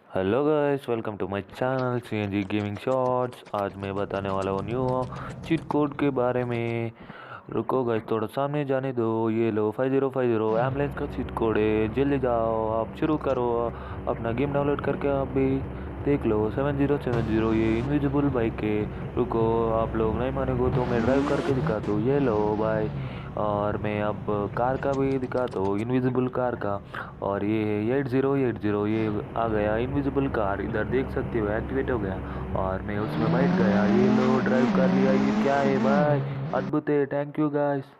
Hello guys, welcome to my channel CNG gaming shorts. आज मैं बताने वाला हूँ न्यू चीट कोड के बारे में। रुको गाइस, थोड़ा सामने जाने दो। ये लो 5050 एम्बुलेंस का चीट कोड है। जल्दी जाओ, आप शुरू करो अपना गेम डाउनलोड करके। आप भी देख लो 7070, ये इनविजिबल बाइक है। रुको, आप लोग नहीं मानेगो तो मैं ड्राइव करके दिखाता हूँ। ये लो भाई। और मैं अब कार का भी दिखाता हूँ, इनविजिबल कार का। और ये है 8080, ये आ गया इनविजिबल कार, इधर देख सकते हो एक्टिवेट हो गया। और मैं उसमें बैठ गया। ये लो ड्राइव कर लिया। ये क्या है भाई, अद्भुत है। Thank you guys.